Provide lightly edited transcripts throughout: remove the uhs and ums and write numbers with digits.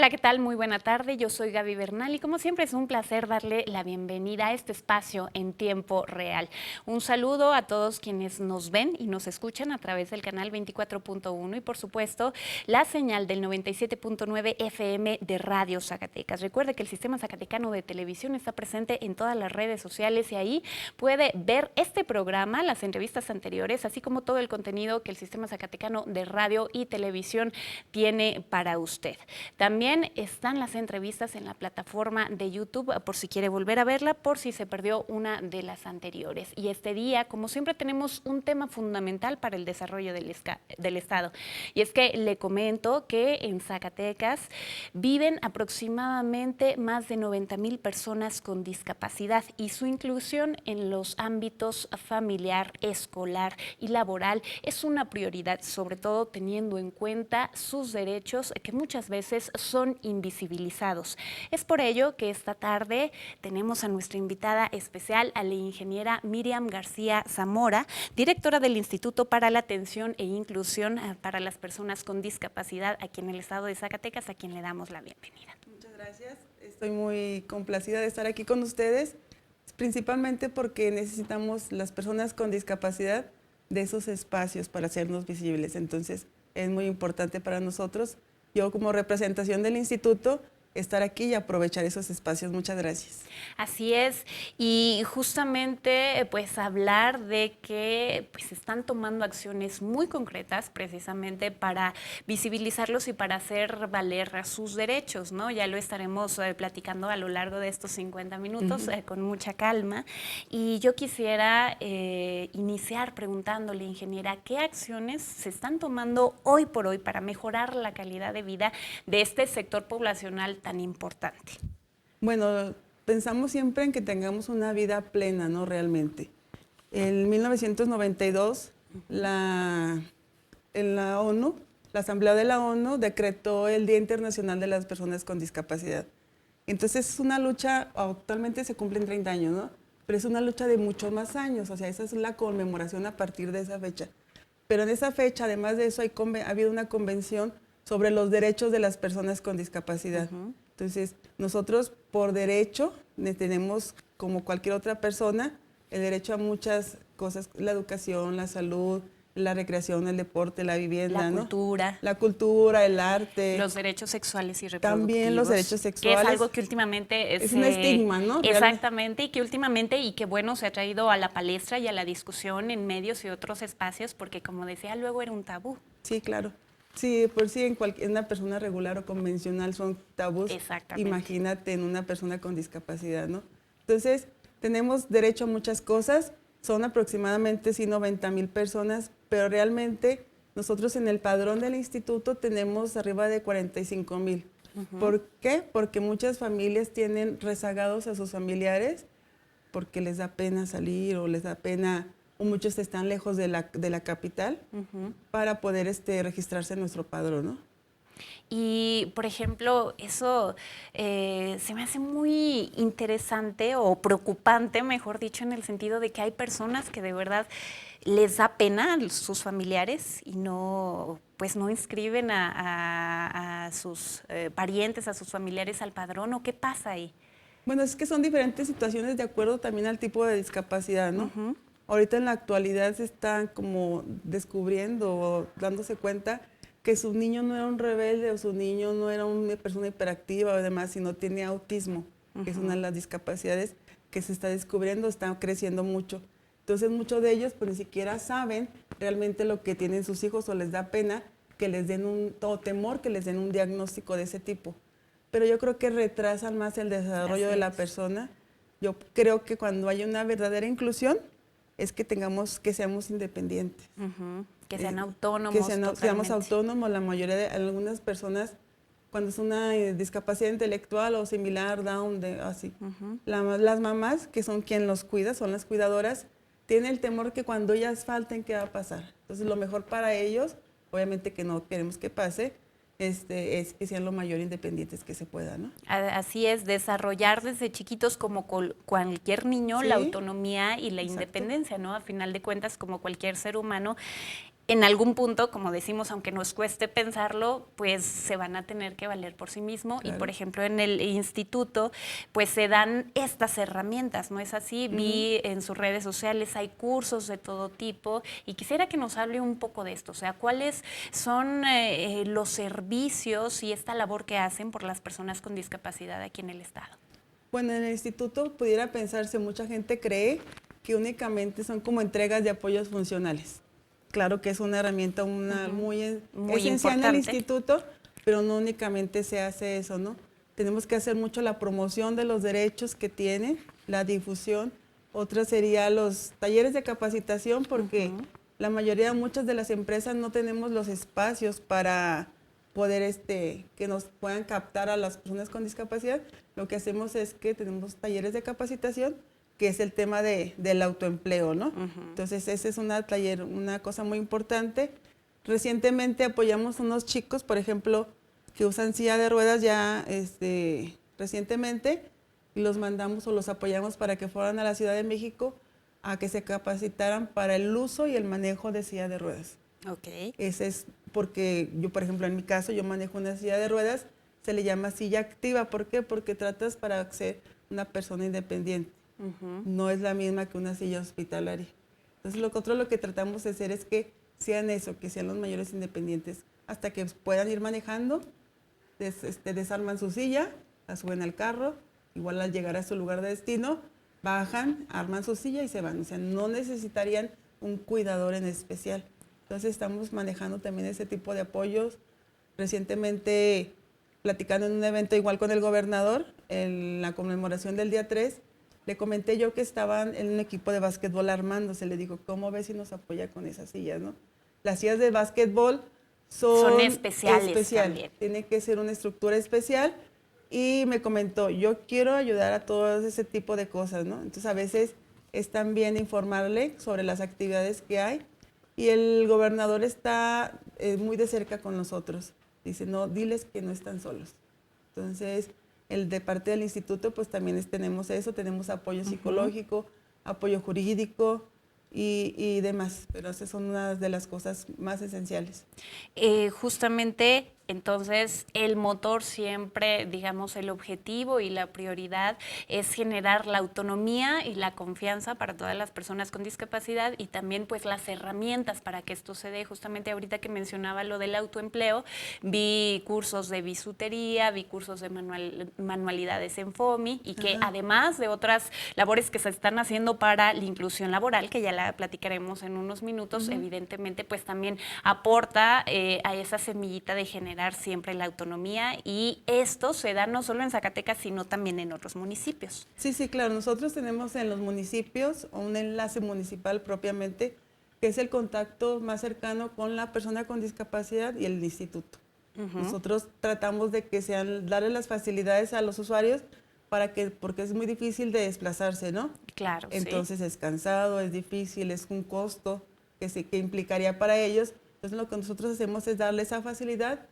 Hola, ¿qué tal? Muy buena tarde. Yo soy Gaby Bernal y como siempre es un placer darle la bienvenida a este espacio en tiempo real. Un saludo a todos quienes nos ven y nos escuchan a través del canal 24.1 y por supuesto la señal del 97.9 FM de Radio Zacatecas. Recuerde que el Sistema Zacatecano de Televisión está presente en todas las redes sociales y ahí puede ver este programa, las entrevistas anteriores, así como todo el contenido que el Sistema Zacatecano de Radio y Televisión tiene para usted. También están las entrevistas en la plataforma de YouTube, por si quiere volver a verla, por si se perdió una de las anteriores. Y este día, como siempre, tenemos un tema fundamental para el desarrollo del Estado. Y es que le comento que en Zacatecas viven aproximadamente más de 90,000 personas con discapacidad y su inclusión en los ámbitos familiar, escolar y laboral es una prioridad, sobre todo teniendo en cuenta sus derechos que muchas veces son invisibilizados. Es por ello que esta tarde tenemos a nuestra invitada especial, a la ingeniera Miriam García Zamora, directora del Instituto para la Atención e Inclusión para las Personas con Discapacidad aquí en el estado de Zacatecas, a quien le damos la bienvenida. Muchas gracias. Estoy muy complacida de estar aquí con ustedes, principalmente porque necesitamos las personas con discapacidad de esos espacios para hacernos visibles. Entonces, es muy importante para nosotros, yo como representación del instituto, estar aquí y aprovechar esos espacios. Muchas gracias. Así es, y justamente pues hablar de que pues están tomando acciones muy concretas precisamente para visibilizarlos y para hacer valer sus derechos, ¿no? Ya lo estaremos platicando a lo largo de estos 50 minutos con mucha calma. Y yo quisiera iniciar preguntándole, ingeniera, ¿qué acciones se están tomando hoy por hoy para mejorar la calidad de vida de este sector poblacional tan importante? Bueno, pensamos siempre en que tengamos una vida plena, ¿no? Realmente. En 1992, en la ONU, la Asamblea de la ONU decretó el Día Internacional de las Personas con Discapacidad. Entonces es una lucha, actualmente se cumplen 30 años, ¿no? Pero es una lucha de muchos más años, o sea, esa es la conmemoración a partir de esa fecha. Pero en esa fecha, además de eso, ha habido una convención sobre los derechos de las personas con discapacidad. Entonces, nosotros por derecho tenemos, como cualquier otra persona, el derecho a muchas cosas, la educación, la salud, la recreación, el deporte, la vivienda, la cultura, ¿no? La cultura, el arte. Los derechos sexuales y reproductivos. También los derechos sexuales. Que es algo que últimamente es un estigma, ¿no? Exactamente, y que últimamente, y que bueno, se ha traído a la palestra y a la discusión en medios y otros espacios, porque como decía, luego era un tabú. Sí, claro. Sí, por sí en una persona regular o convencional son tabús. Exactamente. Imagínate en una persona con discapacidad, ¿no? Entonces, tenemos derecho a muchas cosas, son aproximadamente 90,000 personas, pero realmente nosotros en el padrón del instituto tenemos arriba de 45,000. ¿Por qué? Porque muchas familias tienen rezagados a sus familiares porque les da pena salir o les da pena, o muchos están lejos de la capital para poder registrarse en nuestro padrón, ¿no? Y, por ejemplo, eso se me hace muy interesante o preocupante, mejor dicho, en el sentido de que hay personas que de verdad les da pena a sus familiares y no, pues no inscriben a sus parientes, a sus familiares al padrón. ¿O qué pasa ahí? Bueno, es que son diferentes situaciones de acuerdo también al tipo de discapacidad, ¿no? Ahorita en la actualidad se están como descubriendo o dándose cuenta que su niño no era un rebelde o su niño no era una persona hiperactiva o demás, sino tiene autismo, que es una de las discapacidades que se está descubriendo, está creciendo mucho. Entonces muchos de ellos pues ni siquiera saben realmente lo que tienen sus hijos o les da pena que les den o temor que les den un diagnóstico de ese tipo. Pero yo creo que retrasan más el desarrollo de la persona. Yo creo que cuando hay una verdadera inclusión es que seamos independientes. Que sean autónomos. Que seamos autónomos. La mayoría de algunas personas, cuando es una discapacidad intelectual o similar, Down, así. Las mamás, que son quien los cuida, son las cuidadoras, tienen el temor que cuando ellas falten, ¿qué va a pasar? Entonces, lo mejor para ellos, obviamente que no queremos que pase, es que sean lo mayor independientes que se pueda, ¿no? Así es, desarrollar desde chiquitos como cualquier niño, ¿sí?, la autonomía y la independencia, ¿no? A final de cuentas, como cualquier ser humano. en algún punto, como decimos, aunque nos cueste pensarlo, pues se van a tener que valer por sí mismo. Claro. Y, por ejemplo, en el instituto, pues se dan estas herramientas, ¿no es así? Vi en sus redes sociales, hay cursos de todo tipo y quisiera que nos hable un poco de esto. O sea, ¿cuáles son los servicios y esta labor que hacen por las personas con discapacidad aquí en el estado? Bueno, en el instituto pudiera pensarse, mucha gente cree que únicamente son como entregas de apoyos funcionales. Claro que es una herramienta muy esencial en el instituto, pero no únicamente se hace eso, ¿no? Tenemos que hacer mucho la promoción de los derechos que tienen, la difusión. Otra sería los talleres de capacitación, porque la mayoría, muchas de las empresas no tenemos los espacios para poder que nos puedan captar a las personas con discapacidad. Lo que hacemos es que tenemos talleres de capacitación, que es el tema del autoempleo, ¿no? Entonces, esa es una cosa muy importante. Recientemente apoyamos unos chicos, por ejemplo, que usan silla de ruedas ya recientemente, y los mandamos o los apoyamos para que fueran a la Ciudad de México a que se capacitaran para el uso y el manejo de silla de ruedas. Okay. Ese es porque yo, por ejemplo, en mi caso, yo manejo una silla de ruedas, se le llama silla activa. ¿Por qué? Porque tratas para ser una persona independiente. No es la misma que una silla hospitalaria. Entonces, lo que tratamos de hacer es que sean eso, que sean los mayores independientes, hasta que puedan ir manejando, desarman su silla, la suben al carro, igual al llegar a su lugar de destino, bajan, arman su silla y se van. O sea, no necesitarían un cuidador en especial. Entonces, estamos manejando también ese tipo de apoyos. Recientemente, platicando en un evento igual con el gobernador, en la conmemoración del día 3, le comenté yo que estaban en un equipo de básquetbol armándose. Le digo, ¿cómo ves si nos apoya con esas sillas, no? Las sillas de básquetbol son especiales también. Tiene que ser una estructura especial. Y me comentó, yo quiero ayudar a todo ese tipo de cosas, ¿no? Entonces, a veces es también informarle sobre las actividades que hay. Y el gobernador está muy de cerca con nosotros. Dice, no, diles que no están solos. Entonces, de parte del instituto, pues también tenemos eso, tenemos apoyo psicológico, apoyo jurídico y demás, pero esas son una de las cosas más esenciales. Justamente, entonces, el motor siempre, digamos, el objetivo y la prioridad es generar la autonomía y la confianza para todas las personas con discapacidad y también, pues, las herramientas para que esto se dé. Justamente ahorita que mencionaba lo del autoempleo, vi cursos de bisutería, vi cursos de manualidades en FOMI y que además de otras labores que se están haciendo para la inclusión laboral, que ya la platicaremos en unos minutos, evidentemente, pues también aporta a esa semillita de generar siempre la autonomía y esto se da no solo en Zacatecas, sino también en otros municipios. Sí, claro. Nosotros tenemos en los municipios un enlace municipal propiamente, que es el contacto más cercano con la persona con discapacidad y el instituto. Nosotros tratamos de que darle las facilidades a los usuarios porque es muy difícil de desplazarse, ¿no? Claro, entonces es cansado, es difícil, es un costo que implicaría para ellos. Entonces lo que nosotros hacemos es darle esa facilidad.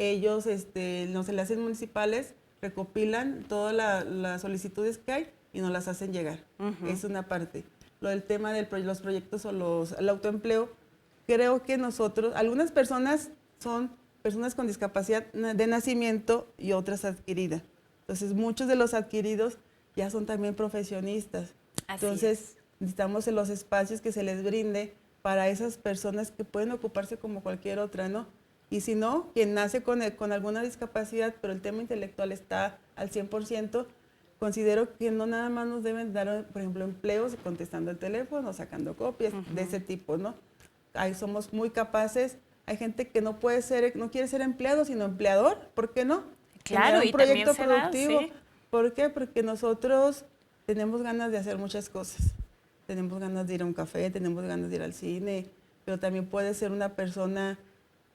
Ellos, los enlaces municipales recopilan todas las solicitudes que hay y nos las hacen llegar. Es una parte. Lo del tema de los proyectos o el autoempleo, creo que algunas personas son personas con discapacidad de nacimiento y otras adquiridas. Entonces, muchos de los adquiridos ya son también profesionistas. Entonces, necesitamos en los espacios que se les brinde para esas personas que pueden ocuparse como cualquier otra, ¿no? Y si no, quien nace con alguna discapacidad, pero el tema intelectual está al 100%, considero que no nada más nos deben dar, por ejemplo, empleos contestando el teléfono, sacando copias, de ese tipo, ¿no? Ahí somos muy capaces. Hay gente que no quiere ser empleado, sino empleador. ¿Por qué no? Claro, un proyecto productivo. Sí. ¿Por qué? Porque nosotros tenemos ganas de hacer muchas cosas. Tenemos ganas de ir a un café, tenemos ganas de ir al cine, pero también puede ser una persona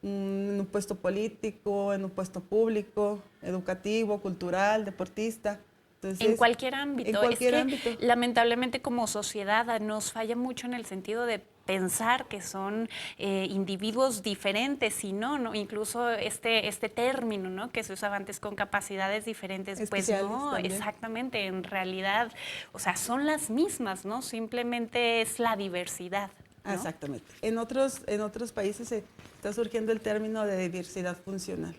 en un puesto político, en un puesto público, educativo, cultural, deportista. Entonces, en cualquier ámbito. En cualquier ámbito. Lamentablemente como sociedad nos falla mucho en el sentido de pensar que son individuos diferentes y no, incluso este término, ¿no? Que se usaba antes con capacidades diferentes, especiales pues no, también. Exactamente, en realidad, o sea, son las mismas, ¿no? Simplemente es la diversidad. ¿no? Exactamente. En otros países está surgiendo el término de diversidad funcional,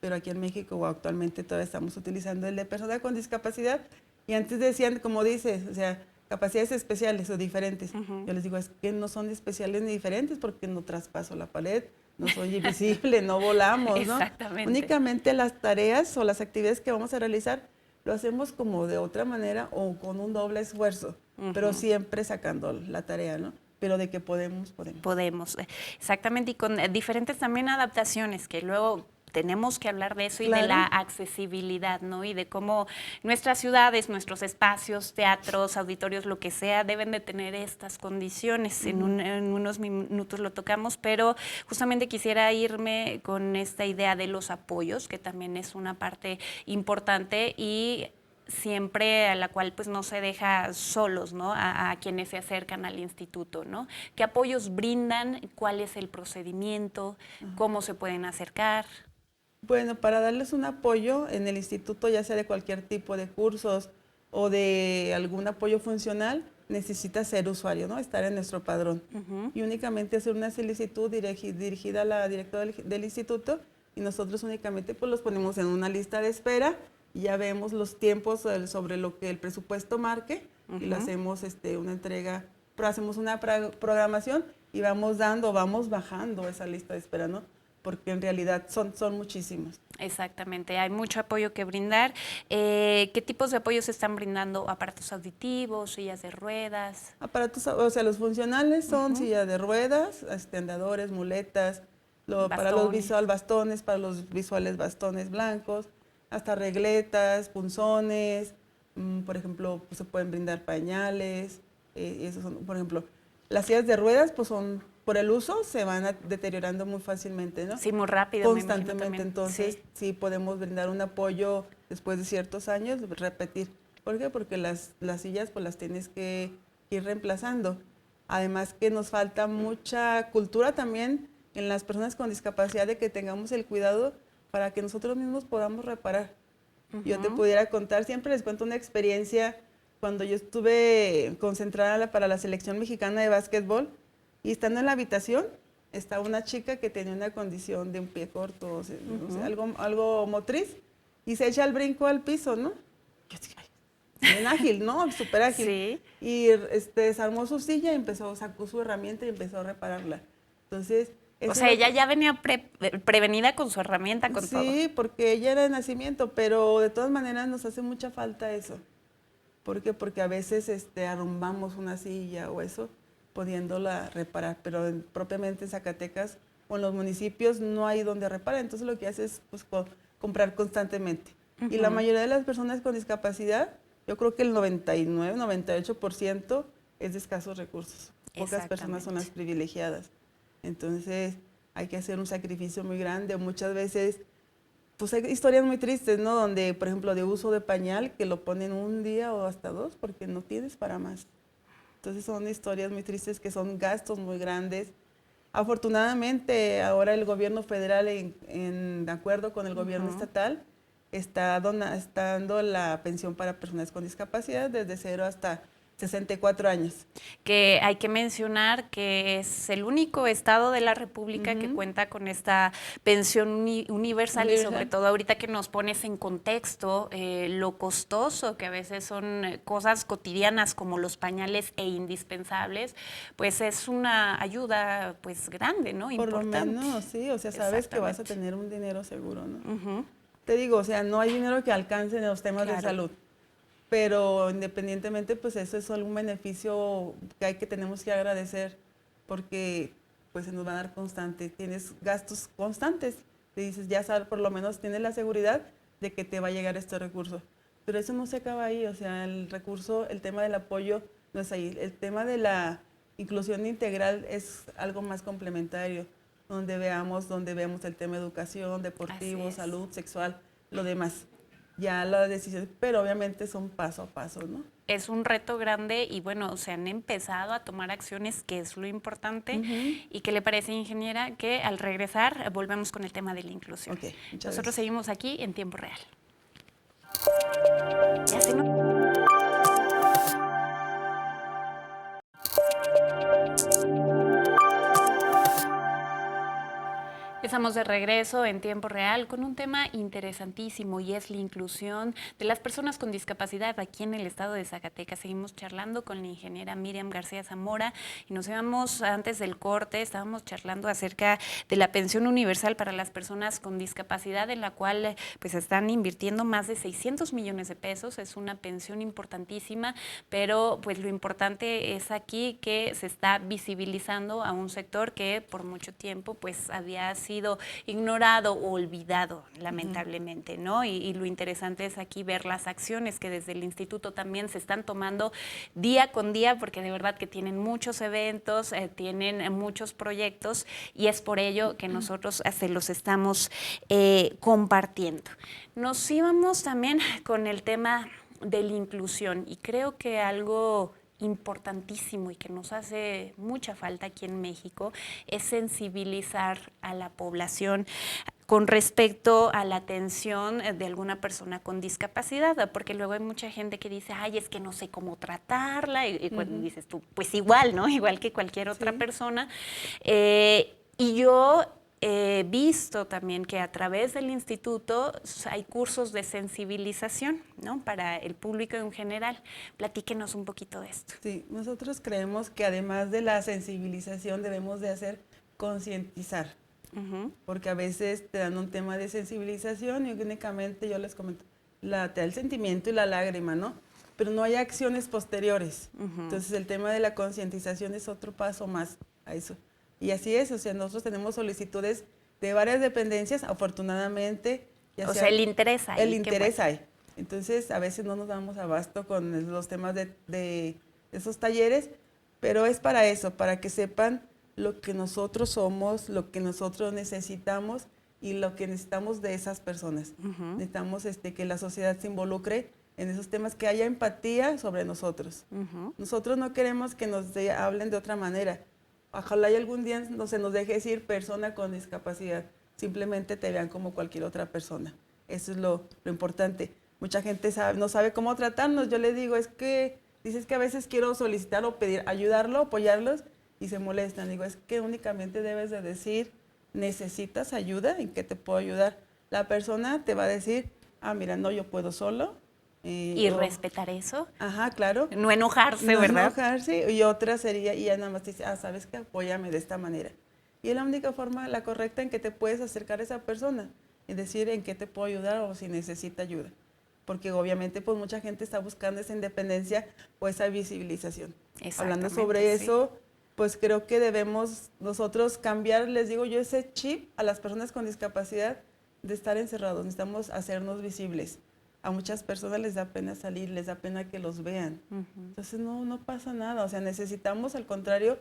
pero aquí en México actualmente todavía estamos utilizando el de persona con discapacidad, y antes decían, como dices, o sea, capacidades especiales o diferentes. Yo les digo, es que no son especiales ni diferentes porque no traspaso la pared, no soy invisible, no volamos, ¿no? Exactamente. Únicamente las tareas o las actividades que vamos a realizar lo hacemos como de otra manera o con un doble esfuerzo, pero siempre sacando la tarea, ¿no? Pero de que podemos. Podemos, exactamente, y con diferentes también adaptaciones que luego tenemos que hablar de eso y de la accesibilidad, ¿no? Y de cómo nuestras ciudades, nuestros espacios, teatros, auditorios, lo que sea, deben de tener estas condiciones. En unos minutos lo tocamos, pero justamente quisiera irme con esta idea de los apoyos, que también es una parte importante y siempre a la cual pues no se deja solos, ¿no? A quienes se acercan al instituto, ¿no? ¿Qué apoyos brindan? ¿Cuál es el procedimiento? ¿Cómo se pueden acercar? Bueno, para darles un apoyo en el instituto, ya sea de cualquier tipo de cursos o de algún apoyo funcional, necesita ser usuario, ¿no? Estar en nuestro padrón. Y únicamente hacer una solicitud dirigida a la directora del instituto, y nosotros únicamente pues los ponemos en una lista de espera y ya vemos los tiempos sobre lo que el presupuesto marque y le hacemos una entrega, pero hacemos una programación y vamos bajando esa lista de espera, ¿no? Porque en realidad son muchísimos. Exactamente, hay mucho apoyo que brindar. ¿Qué tipos de apoyos se están brindando? ¿Aparatos auditivos, sillas de ruedas? Aparatos, o sea, los funcionales son sillas de ruedas, andadores, muletas, para los visual bastones, para los visuales bastones blancos, hasta regletas, punzones, por ejemplo, pues se pueden brindar pañales, esos son, por ejemplo, las sillas de ruedas pues son, por el uso, se van deteriorando muy fácilmente, ¿no? Sí, muy rápido. Constantemente, entonces sí podemos brindar un apoyo después de ciertos años, repetir. ¿Por qué? Porque las sillas pues las tienes que ir reemplazando. Además que nos falta mucha cultura también en las personas con discapacidad de que tengamos el cuidado para que nosotros mismos podamos reparar. Yo te pudiera contar, siempre les cuento una experiencia cuando yo estuve concentrada para la selección mexicana de básquetbol y estando en la habitación, está una chica que tenía una condición de un pie corto, o sea, algo motriz, y se echa el brinco al piso, ¿no? Yo dije, ay, bien ágil, ¿no? Súper ágil. Sí. Y desarmó su silla y sacó su herramienta y empezó a repararla. Entonces... O sea, ella ya venía prevenida con su herramienta, con todo. Sí, porque ella era de nacimiento, pero de todas maneras nos hace mucha falta eso. ¿Por qué? Porque a veces arrumbamos una silla o eso, pudiéndola reparar, pero propiamente en Zacatecas o en los municipios no hay donde reparar, entonces lo que hace es pues, comprar constantemente. Y la mayoría de las personas con discapacidad, yo creo que el 99, 98% es de escasos recursos. Pocas personas son las privilegiadas. Entonces hay que hacer un sacrificio muy grande. Muchas veces, pues hay historias muy tristes, ¿no? Donde, por ejemplo, de uso de pañal, que lo ponen un día o hasta dos porque no tienes para más. Entonces son historias muy tristes que son gastos muy grandes. Afortunadamente, ahora el gobierno federal, de acuerdo con el gobierno estatal, está dando la pensión para personas con discapacidad desde 0 hasta 64 años. Que hay que mencionar que es el único estado de la República que cuenta con esta pensión universal y sobre todo ahorita que nos pones en contexto lo costoso que a veces son cosas cotidianas como los pañales e indispensables, pues es una ayuda pues grande, ¿no? Importante. Por lo menos, sí, o sea, sabes que vas a tener un dinero seguro, ¿no? Te digo, o sea, no hay dinero que alcance en los temas de salud. Pero independientemente, pues eso es un beneficio que tenemos que agradecer porque pues se nos va a dar constante. Tienes gastos constantes. Te dices, ya sabes, por lo menos tienes la seguridad de que te va a llegar este recurso. Pero eso no se acaba ahí, o sea, el recurso, el tema del apoyo no es ahí. El tema de la inclusión integral es algo más complementario, donde vemos el tema de educación, deportivo, salud, sexual, lo demás. Ya la decisión, pero obviamente son paso a paso, ¿no? Es un reto grande y bueno, se han empezado a tomar acciones, que es lo importante. ¿Y qué le parece, ingeniera, que al regresar volvemos con el tema de la inclusión? Okay, nosotros seguimos aquí en tiempo real. Ya se Estamos de regreso en tiempo real con un tema interesantísimo y es la inclusión de las personas con discapacidad aquí en el estado de Zacatecas. Seguimos charlando con la ingeniera Miriam García Zamora y nos íbamos antes del corte, estábamos charlando acerca de la pensión universal para las personas con discapacidad, en la cual pues están invirtiendo más de 600 millones de pesos. Es una pensión importantísima, pero pues lo importante es aquí que se está visibilizando a un sector que por mucho tiempo pues había sido ignorado o olvidado, lamentablemente, ¿no? Y lo interesante es aquí ver las acciones que desde el instituto también se están tomando día con día, porque de verdad que tienen muchos eventos, tienen muchos proyectos y es por ello que nosotros se los estamos compartiendo. Nos íbamos también con el tema de la inclusión y creo que algo importantísimo y que nos hace mucha falta aquí en México es sensibilizar a la población con respecto a la atención de alguna persona con discapacidad, porque luego hay mucha gente que dice, ay, es que no sé cómo tratarla, y cuando dices tú, pues igual, ¿no? Igual que cualquier otra persona. Y yo he visto también que a través del instituto hay cursos de sensibilización, ¿no? Para el público en general. Platíquenos un poquito de esto. Sí, nosotros creemos que además de la sensibilización debemos de hacer concientizar, porque a veces te dan un tema de sensibilización y únicamente yo les comento, te da el sentimiento y la lágrima, ¿no? Pero no hay acciones posteriores. Entonces el tema de la concientización es otro paso más a eso. Y así es, o sea, nosotros tenemos solicitudes de varias dependencias, afortunadamente. O sea, el interés hay. El interés hay. Entonces, a veces no nos damos abasto con los temas de esos talleres, pero es para eso, para que sepan lo que nosotros somos, lo que nosotros necesitamos y lo que necesitamos de esas personas. Necesitamos que la sociedad se involucre en esos temas, que haya empatía sobre nosotros. Nosotros no queremos que nos hablen de otra manera. Ojalá y algún día no se nos deje decir persona con discapacidad, simplemente te vean como cualquier otra persona. Eso es lo importante. Mucha gente no sabe cómo tratarnos. Yo le digo, dices que a veces quiero solicitar o pedir, ayudarlo, apoyarlos, y se molestan. Digo, es que únicamente debes de decir, ¿necesitas ayuda? ¿En qué te puedo ayudar? La persona te va a decir, mira, no, yo puedo solo. Y respetar eso. Ajá, claro. No enojarse, ¿verdad? No enojarse. Y otra sería, y ya nada más te dice, ¿sabes qué? Apóyame de esta manera. Y es la única forma, la correcta, en que te puedes acercar a esa persona y decir en qué te puedo ayudar o si necesita ayuda. Porque obviamente pues mucha gente está buscando esa independencia o esa visibilización. Hablando sobre eso, pues creo que debemos nosotros cambiar, les digo yo, ese chip a las personas con discapacidad de estar encerrados. Necesitamos hacernos visibles. A muchas personas les da pena salir, les da pena que los vean. Entonces no pasa nada, o sea, necesitamos al contrario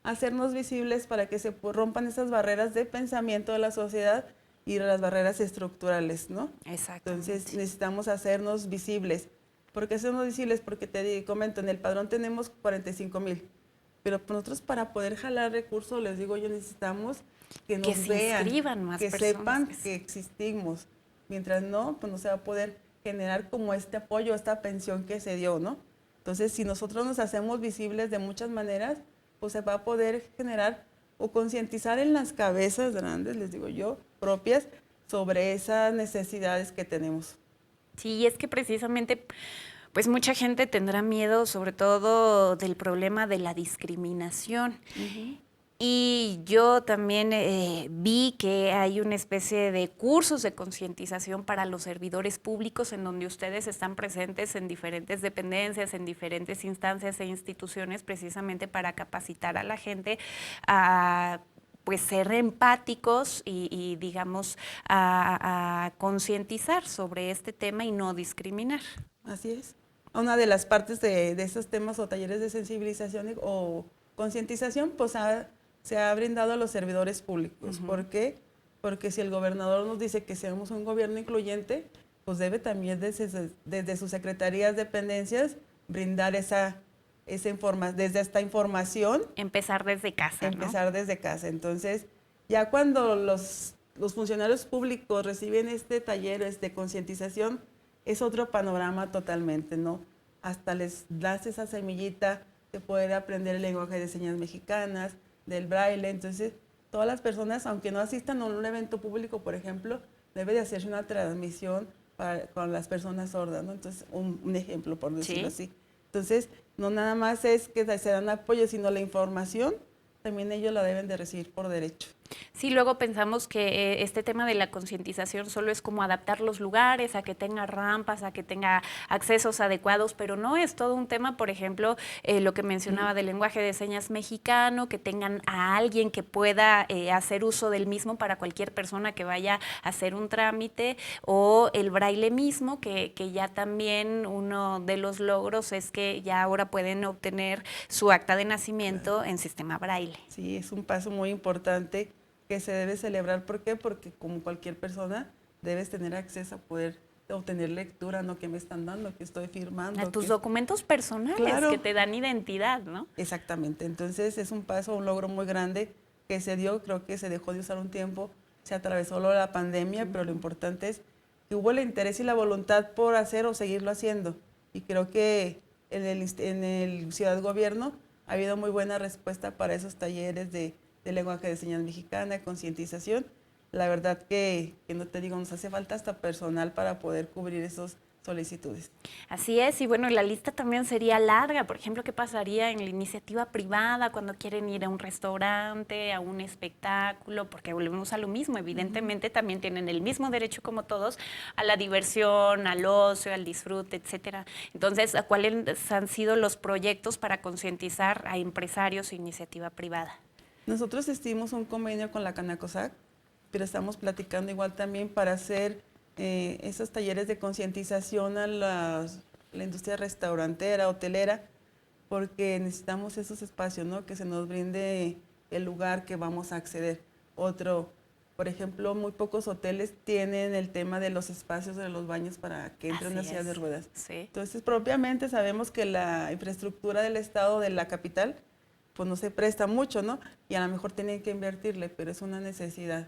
hacernos visibles para que se rompan esas barreras de pensamiento de la sociedad y las barreras estructurales, ¿no? Exacto. Entonces necesitamos hacernos visibles. ¿Por qué hacernos visibles? Porque te comento, en el padrón tenemos 45,000, pero nosotros para poder jalar recursos, les digo yo, necesitamos que nos vean, que sepan que existimos. Mientras no, pues no se va a poder generar como este apoyo, esta pensión que se dio, ¿no? Entonces, si nosotros nos hacemos visibles de muchas maneras, pues se va a poder generar o concientizar en las cabezas grandes, les digo yo, propias, sobre esas necesidades que tenemos. Sí, es que precisamente, pues mucha gente tendrá miedo, sobre todo del problema de la discriminación. Y yo también vi que hay una especie de cursos de concientización para los servidores públicos en donde ustedes están presentes en diferentes dependencias, en diferentes instancias e instituciones, precisamente para capacitar a la gente a pues ser empáticos y digamos, a concientizar sobre este tema y no discriminar. Así es. Una de las partes de esos temas o talleres de sensibilización o concientización, pues se ha brindado a los servidores públicos. ¿Por qué? Porque si el gobernador nos dice que seamos un gobierno incluyente, pues debe también desde sus secretarías, dependencias, brindar desde esta información. Empezar desde casa, Empezar desde casa. Entonces, ya cuando los funcionarios públicos reciben este taller de concientización, es otro panorama totalmente, ¿no? Hasta les das esa semillita de poder aprender el lenguaje de señas mexicanas, del braille. Entonces, todas las personas, aunque no asistan a un evento público, por ejemplo, debe de hacerse una transmisión con las personas sordas, ¿no? Entonces, un ejemplo, por decirlo así. Entonces, no nada más es que se dan apoyo, sino la información, también ellos la deben de recibir por derecho. Sí, luego pensamos que este tema de la concientización solo es como adaptar los lugares, a que tenga rampas, a que tenga accesos adecuados, pero no, es todo un tema, por ejemplo, lo que mencionaba del lenguaje de señas mexicano, que tengan a alguien que pueda hacer uso del mismo para cualquier persona que vaya a hacer un trámite, o el braille mismo, que ya también uno de los logros es que ya ahora pueden obtener su acta de nacimiento en sistema braille. Sí, es un paso muy importante que se debe celebrar. ¿Por qué? Porque como cualquier persona debes tener acceso a poder obtener lectura, ¿no? Que me están dando, que estoy firmando. A tus documentos personales, claro, que te dan identidad, ¿no? Exactamente. Entonces es un paso, un logro muy grande que se dio, creo que se dejó de usar un tiempo, se atravesó la pandemia, pero lo importante es que hubo el interés y la voluntad por hacer o seguirlo haciendo. Y creo que en el Ciudad Gobierno ha habido muy buena respuesta para esos talleres de lenguaje de señas mexicana, concientización. La verdad que no te digo, nos hace falta hasta personal para poder cubrir esas solicitudes. Así es, y bueno, la lista también sería larga. Por ejemplo, ¿qué pasaría en la iniciativa privada cuando quieren ir a un restaurante, a un espectáculo? Porque volvemos a lo mismo, evidentemente también tienen el mismo derecho como todos a la diversión, al ocio, al disfrute, etcétera. Entonces, ¿cuáles han sido los proyectos para concientizar a empresarios e iniciativa privada? Nosotros hicimos un convenio con la Canacosac, pero estamos platicando igual también para hacer esos talleres de concientización a la industria restaurantera, hotelera, porque necesitamos esos espacios, ¿no? Que se nos brinde el lugar que vamos a acceder. Otro, por ejemplo, muy pocos hoteles tienen el tema de los espacios de los baños para que entren en la silla de ruedas. Sí. Entonces, propiamente sabemos que la infraestructura del estado, de la capital, pues no se presta mucho, ¿no? Y a lo mejor tienen que invertirle, pero es una necesidad.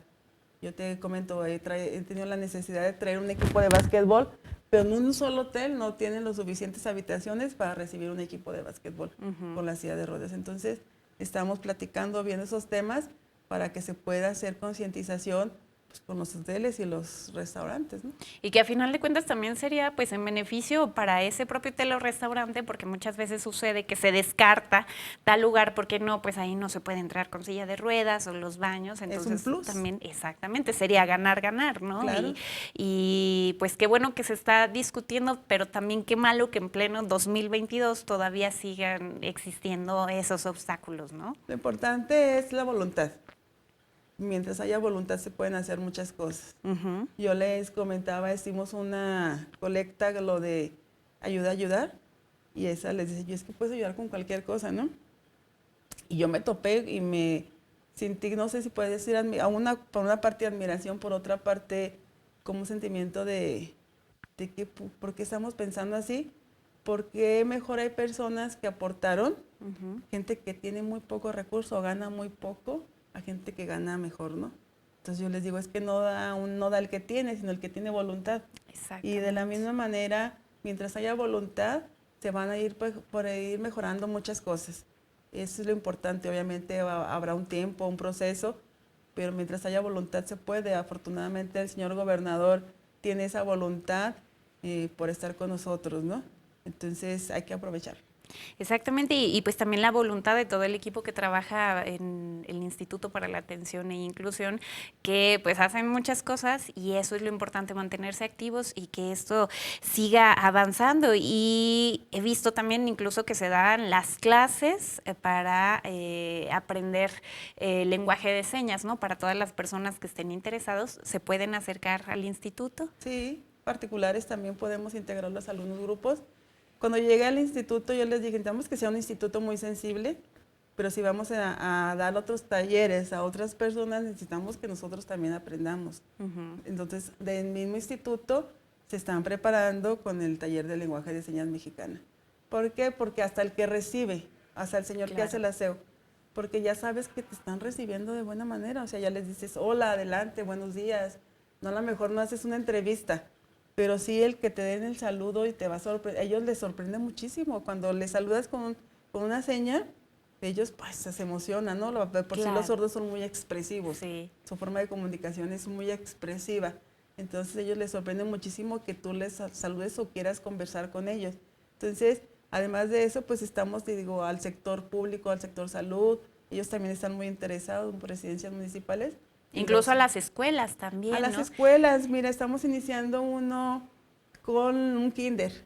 Yo te comento, he tenido la necesidad de traer un equipo de básquetbol, pero en un solo hotel no tienen las suficientes habitaciones para recibir un equipo de básquetbol con la silla de ruedas. Entonces, estamos platicando bien esos temas para que se pueda hacer concientización pues, con los hoteles y los restaurantes, ¿no? Y que a final de cuentas también sería pues en beneficio para ese propio hotel o restaurante, porque muchas veces sucede que se descarta tal lugar porque no, pues ahí no se puede entrar con silla de ruedas o los baños. Entonces es un plus. También, exactamente, sería ganar, ganar, ¿no? Claro. Y pues qué bueno que se está discutiendo, pero también qué malo que en pleno 2022 todavía sigan existiendo esos obstáculos, ¿no? Lo importante es la voluntad. Mientras haya voluntad se pueden hacer muchas cosas. Yo les comentaba, hicimos una colecta, lo de ayuda a ayudar, y esa les decía, yo es que puedes ayudar con cualquier cosa, ¿no? Y yo me topé y me sentí, no sé si puedes decir, por una parte admiración, por otra parte como un sentimiento de que, ¿por qué estamos pensando así? Porque mejor hay personas que aportaron, gente que tiene muy poco recurso, gana muy poco, a gente que gana mejor, ¿no? Entonces yo les digo, es que no da el que tiene, sino el que tiene voluntad. Y de la misma manera, mientras haya voluntad, se van a ir por ir mejorando muchas cosas. Eso es lo importante, obviamente habrá un tiempo, un proceso, pero mientras haya voluntad se puede. Afortunadamente el señor gobernador tiene esa voluntad por estar con nosotros, ¿no? Entonces hay que aprovechar. Exactamente, y pues también la voluntad de todo el equipo que trabaja en el Instituto para la Atención e Inclusión, que pues hacen muchas cosas y eso es lo importante, mantenerse activos y que esto siga avanzando. Y he visto también incluso que se dan las clases para aprender lenguaje de señas, ¿no? Para todas las personas que estén interesados, ¿se pueden acercar al instituto? Sí, particulares también podemos integrarlos a algunos grupos. Cuando llegué al instituto, yo les dije, intentamos que sea un instituto muy sensible, pero si vamos a dar otros talleres a otras personas, necesitamos que nosotros también aprendamos. Entonces, del mismo instituto se están preparando con el taller de lenguaje de señas mexicana. ¿Por qué? Porque hasta el que recibe, hasta el señor que hace el aseo, porque ya sabes que te están recibiendo de buena manera, o sea, ya les dices, hola, adelante, buenos días. No, a lo mejor no haces una entrevista, pero sí el que te den el saludo y te va a sorprender. A ellos les sorprende muchísimo cuando les saludas con una seña, ellos pues se emocionan, ¿no? Por sí Claro. los sordos son muy expresivos, Sí. su forma de comunicación es muy expresiva, entonces a ellos les sorprende muchísimo que tú les saludes o quieras conversar con ellos. Entonces, además de eso, pues estamos, te digo, al sector público, al sector salud, ellos también están muy interesados en presidencias municipales. Incluso a las escuelas A también, las ¿no? escuelas, mira, estamos iniciando uno con un kinder,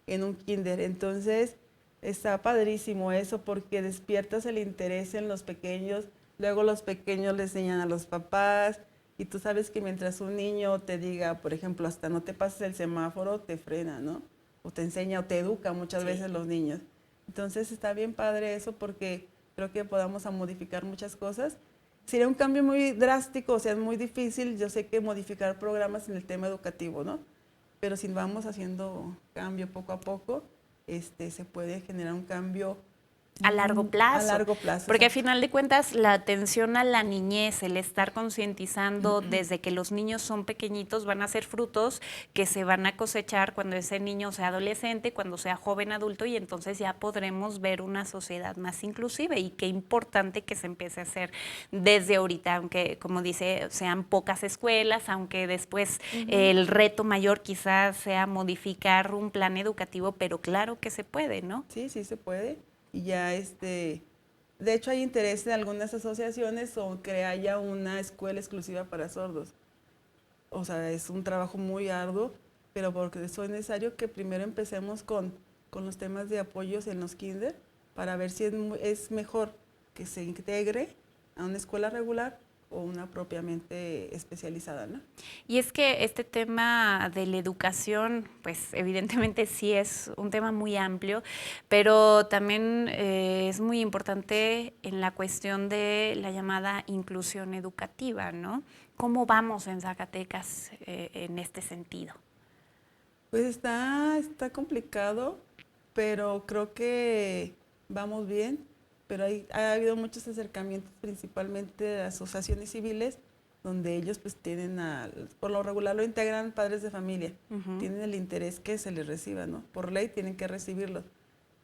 en un kinder. Entonces, está padrísimo eso porque despiertas el interés en los pequeños, luego los pequeños le enseñan a los papás y tú sabes que mientras un niño te diga, por ejemplo, hasta no te pases el semáforo, te frena, ¿no? O te enseña o te educa muchas Sí. veces los niños. Entonces, está bien padre eso porque creo que podamos a modificar muchas cosas. Sería un cambio muy drástico, o sea, es muy difícil, yo sé que modificar programas en el tema educativo, ¿no? Pero si vamos haciendo cambio poco a poco, se puede generar un cambio A largo plazo. A largo plazo. Porque al Exacto. final de cuentas la atención a la niñez, el estar concientizando desde que los niños son pequeñitos van a ser frutos que se van a cosechar cuando ese niño sea adolescente, cuando sea joven adulto y entonces ya podremos ver una sociedad más inclusiva y qué importante que se empiece a hacer desde ahorita, aunque como dice, sean pocas escuelas, aunque después el reto mayor quizás sea modificar un plan educativo, pero claro que se puede, ¿no? Sí, sí se puede. Y ya de hecho hay interés en algunas asociaciones o que haya una escuela exclusiva para sordos. O sea, es un trabajo muy arduo, pero porque eso es necesario que primero empecemos con los temas de apoyos en los kinder para ver si es mejor que se integre a una escuela regular o una propiamente especializada, ¿no? Y es que este tema de la educación, pues evidentemente sí es un tema muy amplio, pero también es muy importante en la cuestión de la llamada inclusión educativa, ¿no? ¿Cómo vamos en Zacatecas en este sentido? Pues está complicado, pero creo que vamos bien, pero ha habido muchos acercamientos, principalmente de asociaciones civiles, donde ellos pues por lo regular lo integran padres de familia, tienen el interés que se les reciba, ¿no? Por ley tienen que recibirlo,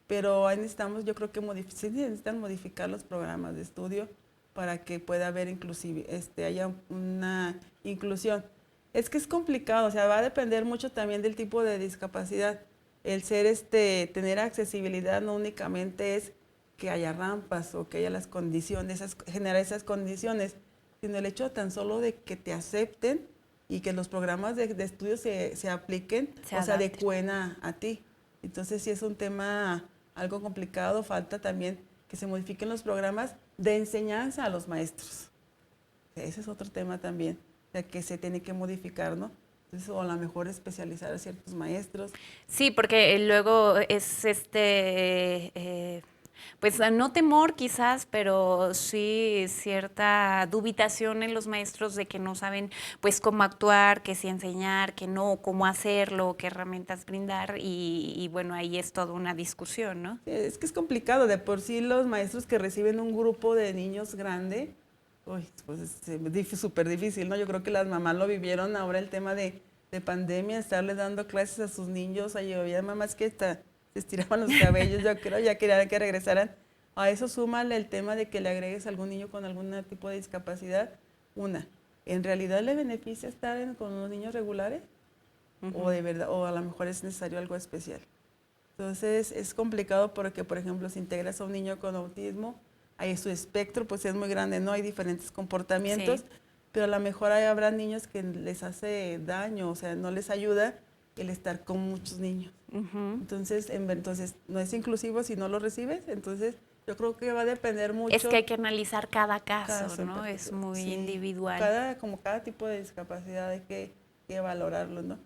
pero ahí necesitamos, yo creo que sí necesitan modificar los programas de estudio para que pueda haber inclusive, haya una inclusión. Es que es complicado, o sea, va a depender mucho también del tipo de discapacidad. El tener accesibilidad no únicamente es que haya rampas o que haya las condiciones, generar esas condiciones, sino el hecho tan solo de que te acepten y que los programas de estudio se apliquen o se adecúen a ti. Entonces sí es un tema algo complicado, falta también que se modifiquen los programas de enseñanza a los maestros. Ese es otro tema también, de que se tiene que modificar, ¿no? Entonces, o a lo mejor especializar a ciertos maestros. Sí, porque luego es pues no temor quizás, pero sí cierta dubitación en los maestros de que no saben pues cómo actuar, qué sí enseñar, qué no, cómo hacerlo, qué herramientas brindar y bueno, ahí es toda una discusión, ¿no? Es que es complicado, de por sí los maestros que reciben un grupo de niños grande, uy, pues es súper difícil, ¿no? Yo creo que las mamás lo vivieron ahora el tema de pandemia, estarle dando clases a sus niños, había mamás que se estiraban los cabellos, yo creo, ya querían que regresaran. A eso súmale el tema de que le agregues a algún niño con algún tipo de discapacidad. ¿En realidad le beneficia estar con los niños regulares? O de verdad, o a lo mejor es necesario algo especial. Entonces es complicado porque, por ejemplo, si integras a un niño con autismo, ahí su espectro pues es muy grande, ¿no? Hay diferentes comportamientos, sí, pero a lo mejor habrá niños que les hace daño, o sea, no les ayuda el estar con muchos niños. Entonces no es inclusivo si no lo recibes, entonces yo creo que va a depender mucho. Es que hay que analizar cada caso, ¿no? Es muy individual. Como cada tipo de discapacidad hay que valorarlo, ¿no?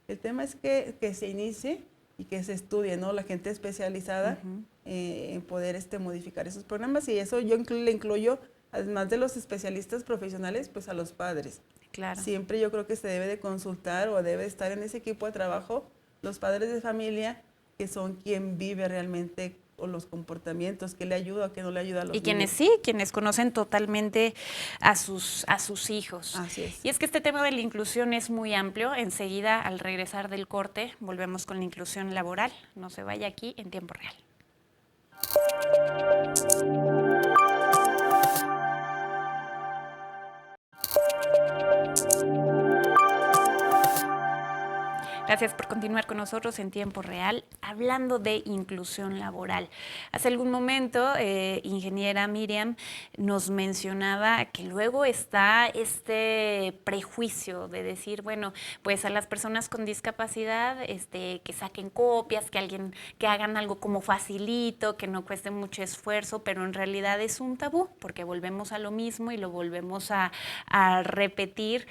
El tema es que se inicie y que se estudie, ¿no? La gente especializada en poder modificar esos programas y eso yo le incluyo, además de los especialistas profesionales, pues a los padres. Claro. Siempre yo creo que se debe de consultar o debe estar en ese equipo de trabajo los padres de familia que son quien vive realmente o los comportamientos, que le ayuda, que no le ayuda a los niños. Quienes conocen totalmente a sus hijos. Así es. Y es que este tema de la inclusión es muy amplio. Enseguida, al regresar del corte, volvemos con la inclusión laboral. No se vaya aquí en Tiempo Real. Gracias por continuar con nosotros en Tiempo Real, hablando de inclusión laboral. Hace algún momento, ingeniera Miriam nos mencionaba que luego está este prejuicio de decir, bueno, pues a las personas con discapacidad, que saquen copias, que hagan algo como facilito, que no cueste mucho esfuerzo, pero en realidad es un tabú, porque volvemos a lo mismo y lo volvemos a repetir.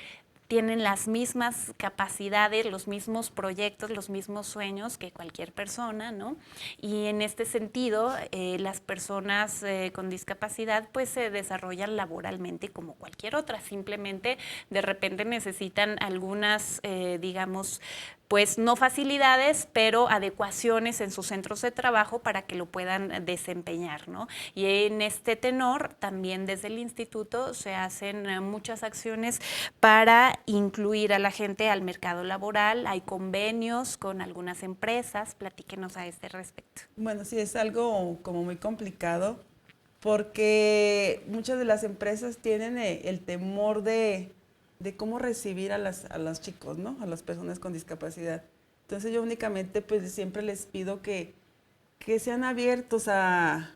Tienen las mismas capacidades, los mismos proyectos, los mismos sueños que cualquier persona, ¿no? Y en este sentido, las personas con discapacidad pues se desarrollan laboralmente como cualquier otra, simplemente de repente necesitan algunas, digamos, pues no facilidades, pero adecuaciones en sus centros de trabajo para que lo puedan desempeñar, ¿no? Y en este tenor, también desde el instituto se hacen muchas acciones para incluir a la gente al mercado laboral. Hay convenios con algunas empresas. Platíquenos a este respecto. Bueno, sí, es algo como muy complicado porque muchas de las empresas tienen el temor de cómo recibir a los chicos, ¿no? A las personas con discapacidad. Entonces yo únicamente pues siempre les pido que sean abiertos a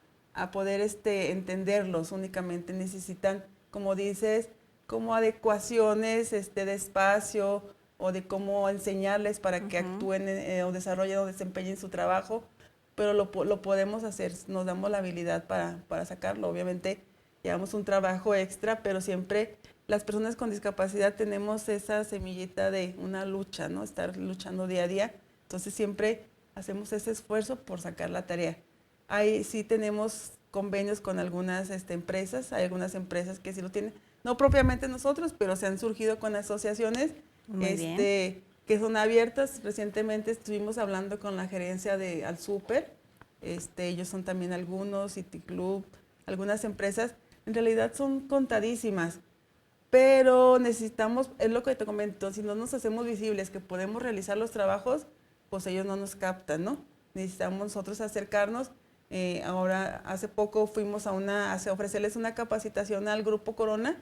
poder entenderlos. Únicamente necesitan, como dices, como adecuaciones de espacio o de cómo enseñarles para que actúen o desarrollen o desempeñen su trabajo, pero lo podemos hacer, nos damos la habilidad para sacarlo. Obviamente llevamos un trabajo extra, pero siempre las personas con discapacidad tenemos esa semillita de una lucha, ¿no? Estar luchando día a día. Entonces siempre hacemos ese esfuerzo por sacar la tarea. Ahí sí tenemos convenios con algunas empresas, hay algunas empresas que sí lo tienen, no propiamente nosotros, pero se han surgido con asociaciones que son abiertas. Recientemente estuvimos hablando con la gerencia de Alsúper, ellos son también algunos, City Club, algunas empresas, en realidad son contadísimas, pero necesitamos, es lo que te comento, si no nos hacemos visibles que podemos realizar los trabajos, pues ellos no nos captan, ¿no? Necesitamos nosotros acercarnos. Ahora, hace poco fuimos a ofrecerles una capacitación al Grupo Corona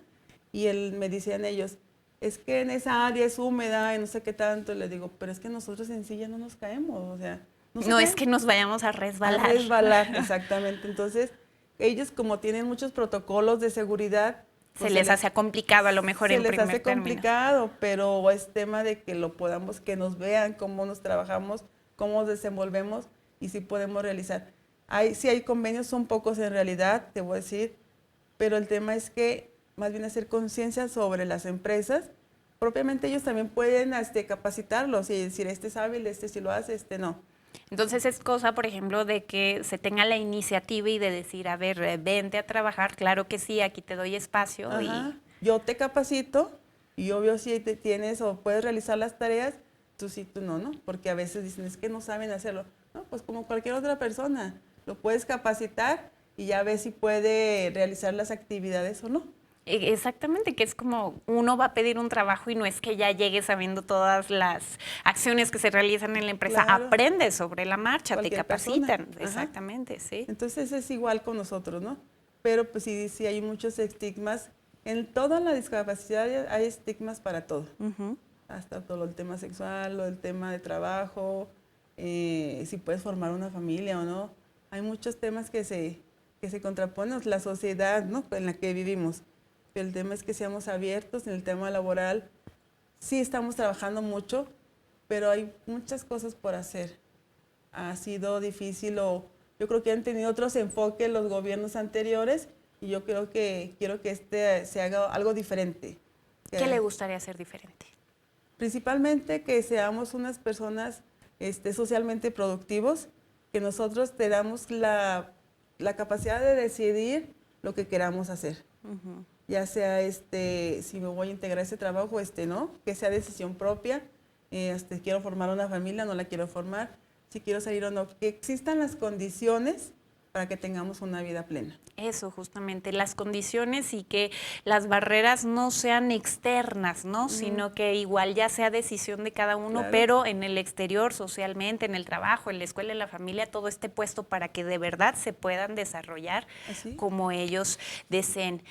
y me decían ellos, es que en esa área es húmeda y no sé qué tanto. Y les digo, pero es que nosotros en sí ya no nos caemos, o sea. No es que nos vayamos a resbalar. A resbalar, exactamente. Entonces, ellos como tienen muchos protocolos de seguridad, pues se les hace complicado a lo mejor en primer término. Se les hace complicado, pero es tema de que lo podamos, que nos vean cómo nos trabajamos, cómo nos desenvolvemos y sí podemos realizar. Sí hay convenios, son pocos en realidad, te voy a decir, pero el tema es que más bien hacer conciencia sobre las empresas. Propiamente ellos también pueden capacitarlos y decir, es hábil, sí lo hace, no. Entonces es cosa, por ejemplo, de que se tenga la iniciativa y de decir, a ver, vente a trabajar, claro que sí, aquí te doy espacio. Ajá. Yo te capacito y obvio si te tienes o puedes realizar las tareas, tú sí, tú no, ¿no? Porque a veces dicen, es que no saben hacerlo. No, pues como cualquier otra persona, lo puedes capacitar y ya ves si puede realizar las actividades o no. Exactamente, que es como uno va a pedir un trabajo y no es que ya llegue sabiendo todas las acciones que se realizan en la empresa, claro. Aprendes sobre la marcha, cualquier te capacitan, exactamente, sí. Entonces es igual con nosotros, ¿no? Pero pues sí hay muchos estigmas, en toda la discapacidad hay estigmas para todo, hasta todo el tema sexual, el tema de trabajo, si puedes formar una familia o no, hay muchos temas que se contraponen, la sociedad, ¿no? En la que vivimos. El tema es que seamos abiertos en el tema laboral. Sí estamos trabajando mucho, pero hay muchas cosas por hacer. Ha sido difícil yo creo que han tenido otros enfoques los gobiernos anteriores y yo quiero que se haga algo diferente. ¿Qué le gustaría hacer diferente? Principalmente que seamos unas personas socialmente productivos, que nosotros te damos la capacidad de decidir lo que queramos hacer. Ya sea si me voy a integrar a ese trabajo, no, que sea decisión propia, quiero formar una familia, no la quiero formar, si quiero salir o no, que existan las condiciones para que tengamos una vida plena. Eso, justamente, las condiciones y que las barreras no sean externas, ¿no? Sino que igual ya sea decisión de cada uno, Claro. pero en el exterior, socialmente, en el trabajo, en la escuela, en la familia, todo esté puesto para que de verdad se puedan desarrollar ¿Así? como ellos deseen.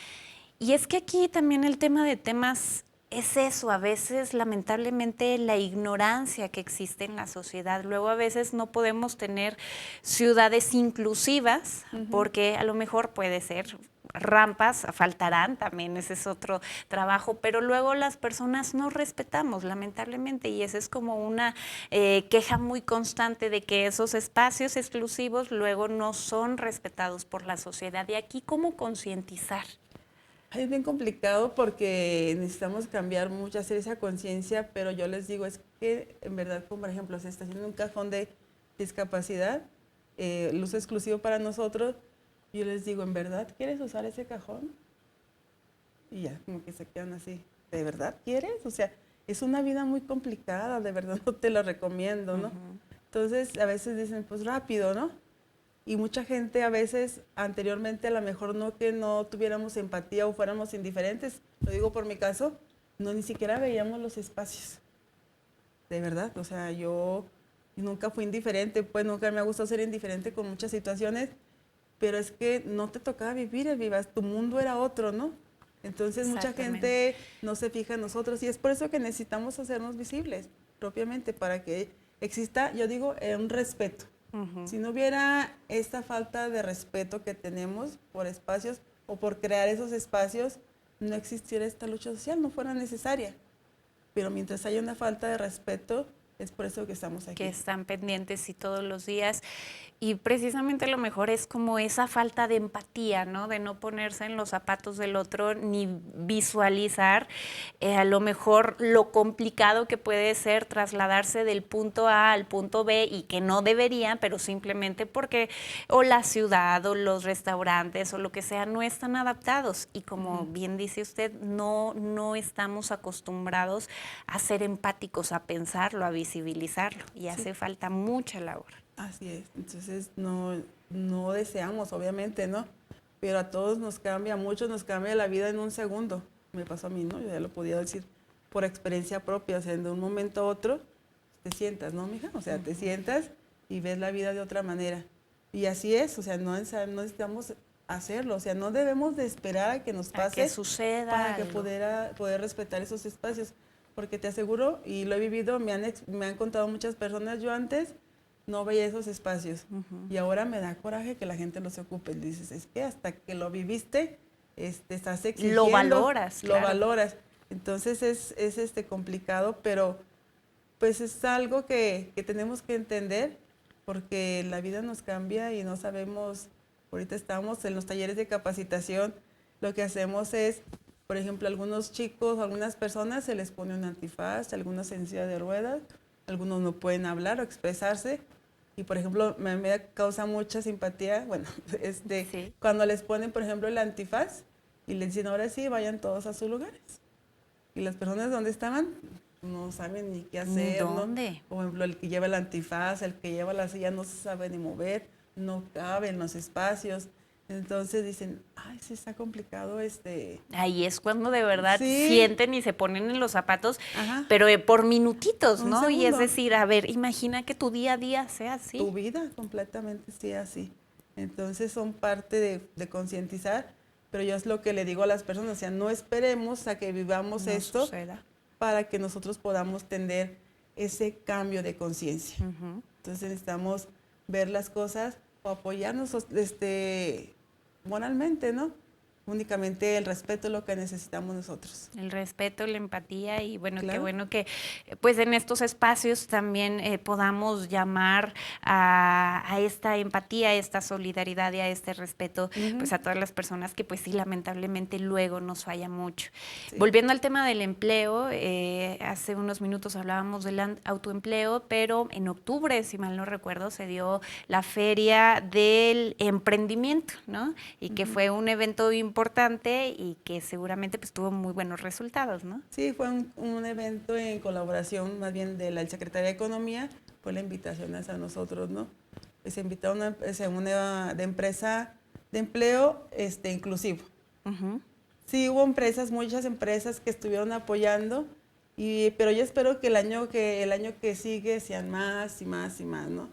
Y es que aquí también el tema de temas es eso, a veces lamentablemente la ignorancia que existe en la sociedad. Luego a veces no podemos tener ciudades inclusivas porque a lo mejor puede ser rampas, faltarán también, ese es otro trabajo, pero luego las personas no respetamos, lamentablemente, y esa es como una queja muy constante de que esos espacios exclusivos luego no son respetados por la sociedad. Y aquí, ¿cómo concientizar? Es bien complicado porque necesitamos cambiar mucho, hacer esa conciencia, pero yo les digo, es que en verdad, como por ejemplo, se está haciendo un cajón de discapacidad, el uso exclusivo para nosotros, yo les digo, ¿en verdad quieres usar ese cajón? Y ya, como que se quedan así, ¿de verdad quieres? O sea, es una vida muy complicada, de verdad no te lo recomiendo, ¿no? Entonces, a veces dicen, pues rápido, ¿no? Y mucha gente a veces, anteriormente, a lo mejor no que no tuviéramos empatía o fuéramos indiferentes, lo digo por mi caso, no ni siquiera veíamos los espacios, de verdad. O sea, yo nunca fui indiferente, pues nunca me ha gustado ser indiferente con muchas situaciones, pero es que no te tocaba vivir el vivas, tu mundo era otro, ¿no? Entonces mucha gente no se fija en nosotros y es por eso que necesitamos hacernos visibles propiamente para que exista, yo digo, un respeto. Si no hubiera esta falta de respeto que tenemos por espacios o por crear esos espacios, no existiera esta lucha social, no fuera necesaria. Pero mientras haya una falta de respeto, es por eso que estamos aquí. Que están pendientes y todos los días. Y precisamente lo mejor es como esa falta de empatía, ¿no? De no ponerse en los zapatos del otro ni visualizar a lo mejor lo complicado que puede ser trasladarse del punto A al punto B y que no debería, pero simplemente porque o la ciudad o los restaurantes o lo que sea no están adaptados. Y como bien dice usted, no estamos acostumbrados a ser empáticos, a pensarlo, a visibilizarlo. Y hace falta mucha labor. Así es, entonces no deseamos, obviamente, ¿no? Pero a todos nos cambia, a muchos nos cambia la vida en un segundo. Me pasó a mí, ¿no? Yo ya lo podía decir por experiencia propia, o sea, de un momento a otro te sientas, ¿no, mija? O sea, te sientas y ves la vida de otra manera. Y así es, o sea, no necesitamos hacerlo, o sea, no debemos de esperar a que nos pase que suceda para que algo. poder respetar esos espacios, porque te aseguro, y lo he vivido, me han contado muchas personas, yo antes no veía esos espacios. Y ahora me da coraje que la gente los ocupe. Dices, es que hasta que lo viviste, estás exigiendo. Lo valoras, Lo claro. valoras. Entonces es complicado, pero pues es algo que tenemos que entender porque la vida nos cambia y no sabemos. Ahorita estamos en los talleres de capacitación. Lo que hacemos es, por ejemplo, algunos chicos, algunas personas se les pone un antifaz, algunos en silla de ruedas, algunos no pueden hablar o expresarse. Y, por ejemplo, me causa mucha simpatía, bueno, cuando les ponen, por ejemplo, el antifaz y les dicen, ahora sí, vayan todos a sus lugares. Y las personas donde estaban no saben ni qué hacer, ¿Dónde? ¿no? Por ejemplo, el que lleva el antifaz, el que lleva la silla no se sabe ni mover, no cabe en los espacios. Entonces dicen, ay, sí está complicado Ahí es cuando de verdad Sí. sienten y se ponen en los zapatos, Ajá. pero por minutitos, Un ¿no? Y es segundo. decir, a ver, imagina que tu día a día sea así. Tu vida completamente sí así. Entonces son parte de concientizar, pero yo es lo que le digo a las personas, o sea, no esperemos a que vivamos No esto suceda. para que nosotros podamos tener ese cambio de conciencia. Entonces necesitamos ver las cosas o apoyarnos moralmente, ¿no? Únicamente el respeto es lo que necesitamos nosotros. El respeto, la empatía y bueno, Claro. qué bueno que pues en estos espacios también podamos llamar a esta empatía, a esta solidaridad y a este respeto pues a todas las personas que pues sí, lamentablemente luego nos falla mucho. Sí. Volviendo al tema del empleo, hace unos minutos hablábamos del autoempleo, pero en octubre, si mal no recuerdo, se dio la Feria del Emprendimiento, ¿no? Y que fue un evento importante y que seguramente pues tuvo muy buenos resultados, ¿no? Sí, fue un evento en colaboración más bien de la Secretaría de Economía, fue la invitación a nosotros, ¿no? pues invitó a una de empresa de empleo inclusivo. Sí, hubo muchas empresas que estuvieron apoyando, pero yo espero que el año que sigue sean más y más y más, ¿no?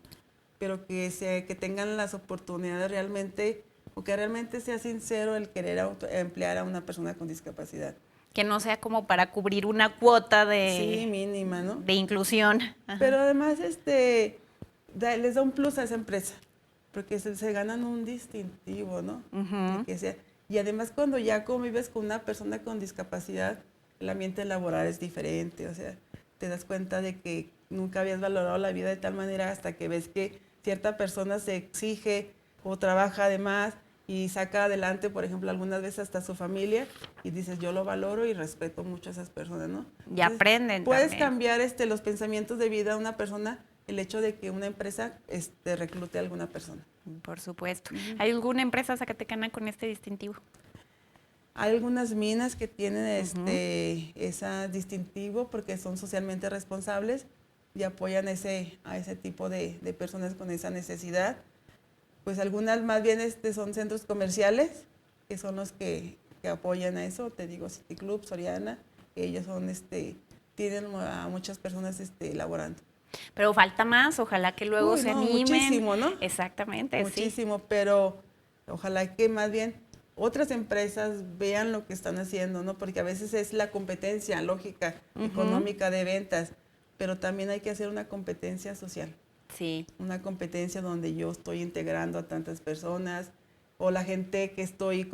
Pero que tengan las oportunidades realmente, o que realmente sea sincero el querer emplear a una persona con discapacidad. Que no sea como para cubrir una cuota Sí, mínima, ¿no? de inclusión. Ajá. Pero además les da un plus a esa empresa, porque se ganan un distintivo, ¿no? Y además cuando ya convives con una persona con discapacidad, el ambiente laboral es diferente, o sea, te das cuenta de que nunca habías valorado la vida de tal manera hasta que ves que cierta persona se exige o trabaja además y saca adelante, por ejemplo, algunas veces hasta su familia, y dices, yo lo valoro y respeto mucho a esas personas, ¿no? Y aprenden puedes también. Cambiar los pensamientos de vida de una persona, el hecho de que una empresa reclute a alguna persona. Por supuesto. ¿Hay alguna empresa zacatecana con este distintivo? Hay algunas minas que tienen ese distintivo porque son socialmente responsables y apoyan a ese tipo de personas con esa necesidad. Pues algunas más bien son centros comerciales, que son los que apoyan a eso, te digo, City Club, Soriana, ellos tienen a muchas personas laborando. Pero falta más, ojalá que luego se animen. Muchísimo, ¿no? Exactamente, muchísimo, sí. Pero ojalá que más bien otras empresas vean lo que están haciendo, ¿no? Porque a veces es la competencia lógica, económica de ventas, pero también hay que hacer una competencia social. Sí. Una competencia donde yo estoy integrando a tantas personas, o la gente que estoy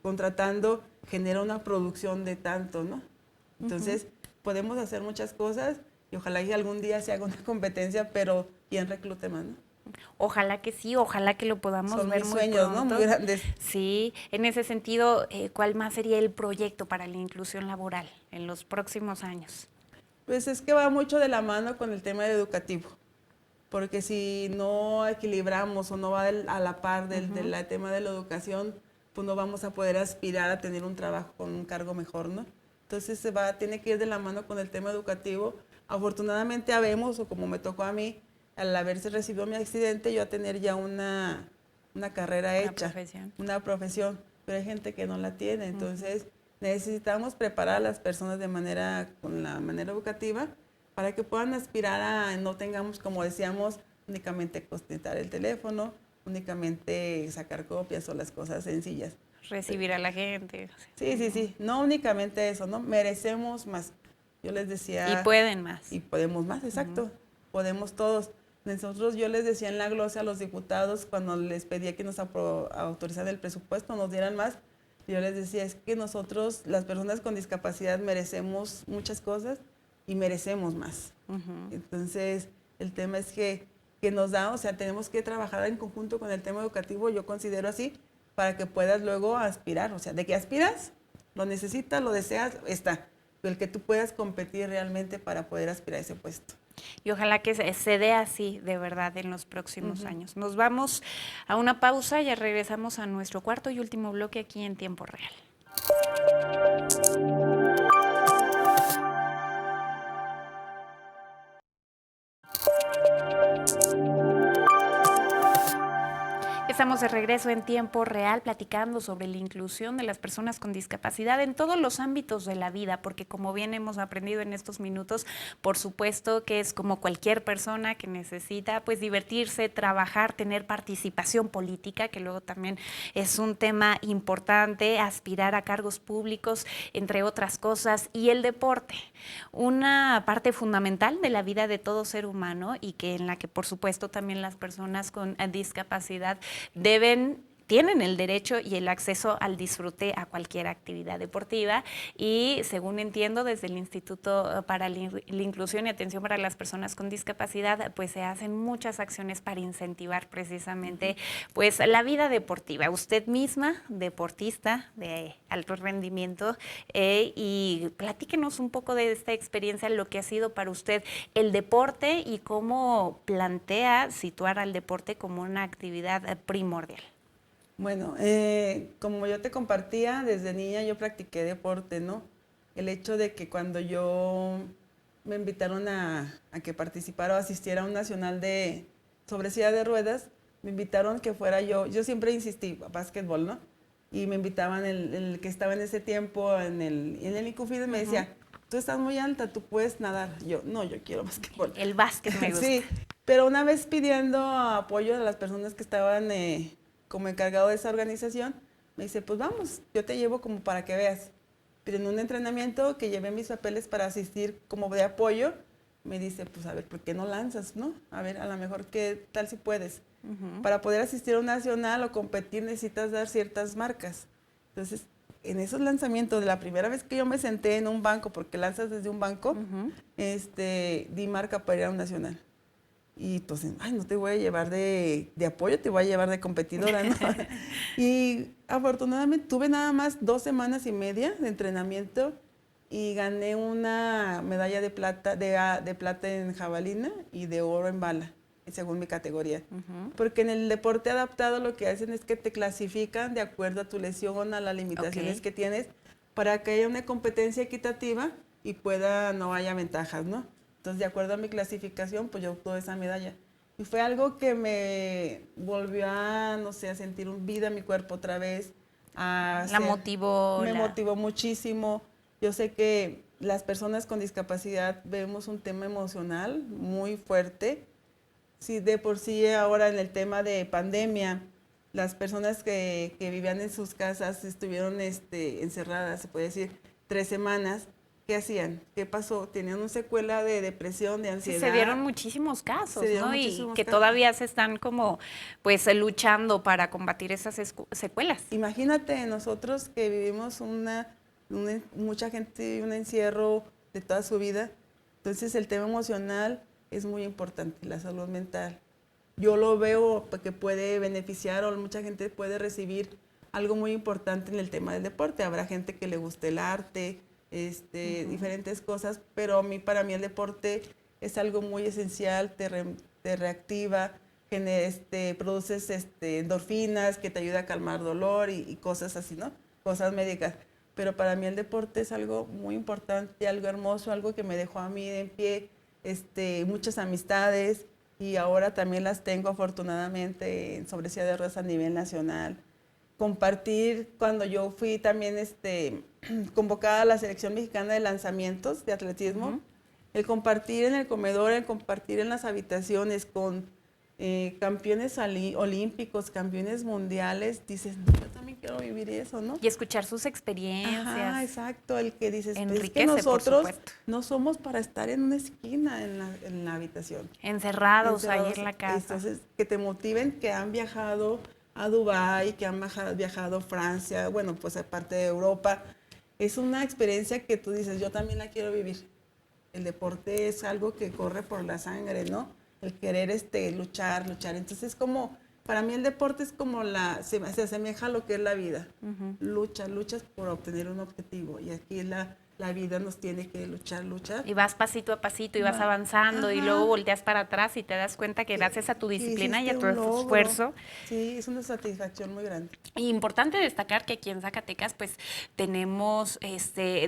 contratando genera una producción de tanto, ¿no? Entonces, podemos hacer muchas cosas y ojalá que algún día se haga una competencia, pero ¿quién reclute más, no? Ojalá que sí, ojalá que lo podamos Son ver mis muy sueños, pronto. ¿no? Muy grandes. Sí, en ese sentido, ¿cuál más sería el proyecto para la inclusión laboral en los próximos años? Pues es que va mucho de la mano con el tema educativo, porque si no equilibramos o no va a la par del tema de la educación, pues no vamos a poder aspirar a tener un trabajo con un cargo mejor, ¿no? Entonces tiene que ir de la mano con el tema educativo. Afortunadamente habemos, o como me tocó a mí, al haberse recibido mi accidente, yo a tener ya una carrera hecha, una profesión, pero hay gente que no la tiene, entonces necesitamos preparar a las personas con la manera educativa para que puedan aspirar a, no tengamos, como decíamos, únicamente contestar el teléfono, únicamente sacar copias o las cosas sencillas. Recibir a la gente. Sí, no únicamente eso, ¿no? Merecemos más. Yo les decía... Y pueden más. Y podemos más, exacto. Podemos todos. Yo les decía en la glosa a los diputados, cuando les pedía que nos autorizaran el presupuesto, nos dieran más, yo les decía, es que nosotros, las personas con discapacidad, merecemos muchas cosas y merecemos más. Entonces, el tema es que nos da, o sea, tenemos que trabajar en conjunto con el tema educativo, yo considero así, para que puedas luego aspirar. O sea, de que aspiras, lo necesitas, lo deseas, está. El que tú puedas competir realmente para poder aspirar a ese puesto. Y ojalá que se dé así de verdad en los próximos años. Nos vamos a una pausa, ya regresamos a nuestro cuarto y último bloque aquí en Tiempo Real. Estamos de regreso en Tiempo Real platicando sobre la inclusión de las personas con discapacidad en todos los ámbitos de la vida, porque como bien hemos aprendido en estos minutos, por supuesto que es como cualquier persona que necesita pues divertirse, trabajar, tener participación política, que luego también es un tema importante, aspirar a cargos públicos, entre otras cosas, y el deporte, una parte fundamental de la vida de todo ser humano y que en la que por supuesto también las personas con discapacidad tienen el derecho y el acceso al disfrute a cualquier actividad deportiva y, según entiendo, desde el Instituto para la Inclusión y Atención para las Personas con Discapacidad, pues se hacen muchas acciones para incentivar precisamente pues la vida deportiva. Usted misma, deportista de alto rendimiento, y platíquenos un poco de esta experiencia, lo que ha sido para usted el deporte y cómo plantea situar al deporte como una actividad primordial. Bueno, como yo te compartía, desde niña yo practiqué deporte, ¿no? El hecho de que cuando me invitaron a que participara o asistiera a un nacional de sobre silla de ruedas, me invitaron que fuera yo siempre insistí, a básquetbol, ¿no? Y me invitaban, el que estaba en ese tiempo en el Incufides me decía, tú estás muy alta, tú puedes nadar. Yo, no, yo quiero básquetbol. El básquet me gusta. Sí, pero una vez pidiendo apoyo a las personas que estaban como encargado de esa organización, me dice, pues vamos, yo te llevo como para que veas. Pero en un entrenamiento que llevé mis papeles para asistir como de apoyo, me dice, pues a ver, ¿por qué no lanzas, no? A ver, a lo mejor, ¿qué tal si puedes? Para poder asistir a un nacional o competir necesitas dar ciertas marcas. Entonces, en esos lanzamientos, de la primera vez que yo me senté en un banco, porque lanzas desde un banco, di marca para ir a un nacional. Y entonces, ay, no te voy a llevar de apoyo, te voy a llevar de competidora, ¿no? Y afortunadamente tuve nada más 2 semanas y media de entrenamiento y gané una medalla de plata, de plata en jabalina y de oro en bala, según mi categoría. Porque en el deporte adaptado lo que hacen es que te clasifican de acuerdo a tu lesión, a las limitaciones que tienes, para que haya una competencia equitativa y no haya ventajas, ¿no? Entonces, de acuerdo a mi clasificación, pues yo obtuve esa medalla. Y fue algo que me volvió a, no sé, a sentir vida en mi cuerpo otra vez. Motivó. Me motivó muchísimo. Yo sé que las personas con discapacidad vemos un tema emocional muy fuerte. Sí, de por sí ahora en el tema de pandemia, las personas que vivían en sus casas estuvieron encerradas, se puede decir, 3 semanas. ¿Qué hacían? ¿Qué pasó? Tenían una secuela de depresión, de ansiedad. Sí, se dieron muchísimos casos, ¿no? Y que casos. todavía se están como, pues, luchando para combatir esas secuelas. Imagínate nosotros que vivimos mucha gente vive un encierro de toda su vida. Entonces el tema emocional es muy importante, la salud mental. Yo lo veo que puede beneficiar o mucha gente puede recibir algo muy importante en el tema del deporte. Habrá gente que le guste el arte, diferentes cosas, pero para mí el deporte es algo muy esencial, te reactiva, produces endorfinas que te ayuda a calmar dolor y cosas así, ¿no? Cosas médicas. Pero para mí el deporte es algo muy importante, algo hermoso, algo que me dejó a mí en pie, muchas amistades y ahora también las tengo afortunadamente en sobre silla de ruedas a nivel nacional. Compartir cuando yo fui también convocada a la selección mexicana de lanzamientos de atletismo, el compartir en el comedor, el compartir en las habitaciones con campeones olímpicos, campeones mundiales, dices, yo también quiero vivir eso, ¿no? Y escuchar sus experiencias. Ajá, exacto, el que dices, enriquece, es que nosotros no somos para estar en una esquina en la habitación. Encerrados ahí en la casa. Entonces, que te motiven que han viajado a Dubái, que han viajado a Francia, bueno, pues aparte de Europa. Es una experiencia que tú dices, yo también la quiero vivir. El deporte es algo que corre por la sangre, ¿no? El querer luchar. Entonces, para mí el deporte es como se asemeja a lo que es la vida. Luchas por obtener un objetivo. Y aquí la vida nos tiene que luchar. Y vas pasito a pasito y vas avanzando y luego volteas para atrás y te das cuenta que gracias a tu disciplina y a tu esfuerzo. Sí, es una satisfacción muy grande. Y importante destacar que aquí en Zacatecas pues tenemos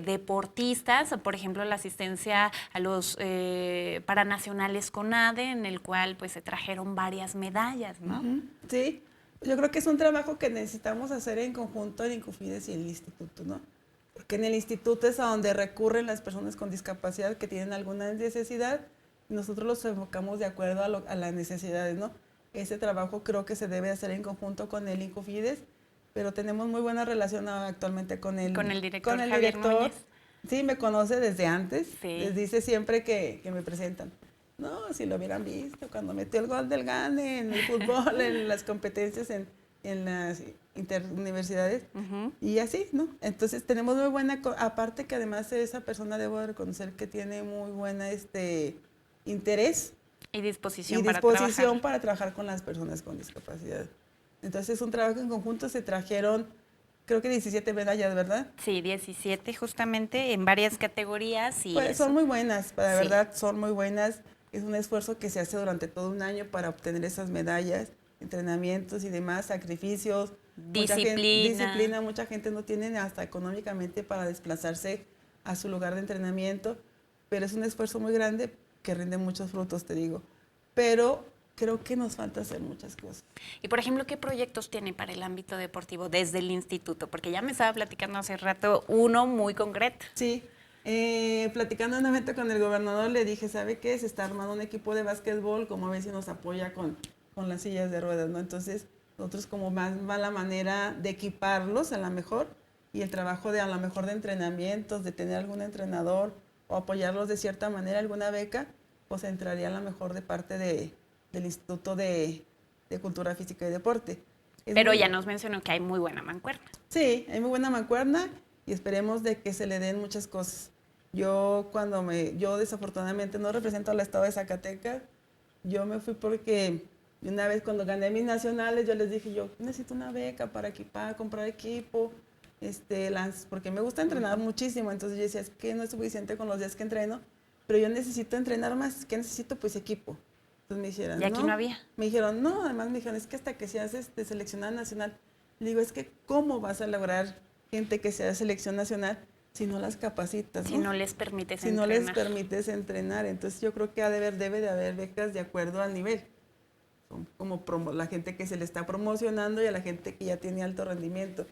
deportistas, por ejemplo la asistencia a los paranacionales CONADE, en el cual pues se trajeron varias medallas, ¿no? Sí, yo creo que es un trabajo que necesitamos hacer en conjunto en Incufides y el instituto, ¿no? Porque en el instituto es a donde recurren las personas con discapacidad que tienen alguna necesidad y nosotros los enfocamos de acuerdo a las necesidades, ¿no? Ese trabajo creo que se debe hacer en conjunto con el Incufides, pero tenemos muy buena relación actualmente con el director Javier Núñez. Sí, me conoce desde antes, sí. Les dice siempre que me presentan. No, si lo hubieran visto, cuando metió el gol del Gane en el fútbol, en las competencias en las interuniversidades, y así, ¿no? Entonces tenemos muy buena, aparte que además esa persona debo reconocer que tiene muy buena interés y disposición, para trabajar con las personas con discapacidad. Entonces es un trabajo en conjunto, se trajeron creo que 17 medallas, ¿verdad? Sí, 17 justamente en varias categorías. Y pues son muy buenas, la verdad son muy buenas. Es un esfuerzo que se hace durante todo un año para obtener esas medallas, entrenamientos y demás, sacrificios. Disciplina. Mucha gente no tiene hasta económicamente para desplazarse a su lugar de entrenamiento, pero es un esfuerzo muy grande que rinde muchos frutos, te digo. Pero creo que nos falta hacer muchas cosas. Y, por ejemplo, ¿qué proyectos tiene para el ámbito deportivo desde el instituto? Porque ya me estaba platicando hace rato uno muy concreto. Sí, platicando en un evento con el gobernador le dije, ¿sabe qué? Se está armando un equipo de básquetbol, como a ver si nos apoya con las sillas de ruedas, ¿no? Entonces, nosotros como más va la manera de equiparlos a lo mejor y el trabajo de a lo mejor de entrenamientos, de tener algún entrenador o apoyarlos de cierta manera, alguna beca, pues entraría a lo mejor de parte del Instituto de Cultura Física y Deporte. Pero ya nos mencionó que hay muy buena mancuerna. Sí, hay muy buena mancuerna y esperemos de que se le den muchas cosas. Yo desafortunadamente no represento al estado de Zacatecas. Yo me fui porque una vez cuando gané mis nacionales, yo les dije, yo necesito una beca para equipar, comprar equipo, porque me gusta entrenar muchísimo. Entonces yo decía, es que no es suficiente con los días que entreno, pero yo necesito entrenar más. ¿Qué necesito? Pues equipo. Entonces me dijeron, ¿y aquí no había? Me dijeron, no, además me dijeron, es que hasta que seas seleccionada nacional. Le digo, es que ¿cómo vas a lograr gente que sea selección nacional si no las capacitas? Si no les permites si entrenar. no les permites entrenar. Entonces yo creo que debe de haber becas de acuerdo al nivel. Son como la gente que se le está promocionando y a la gente que ya tiene alto rendimiento.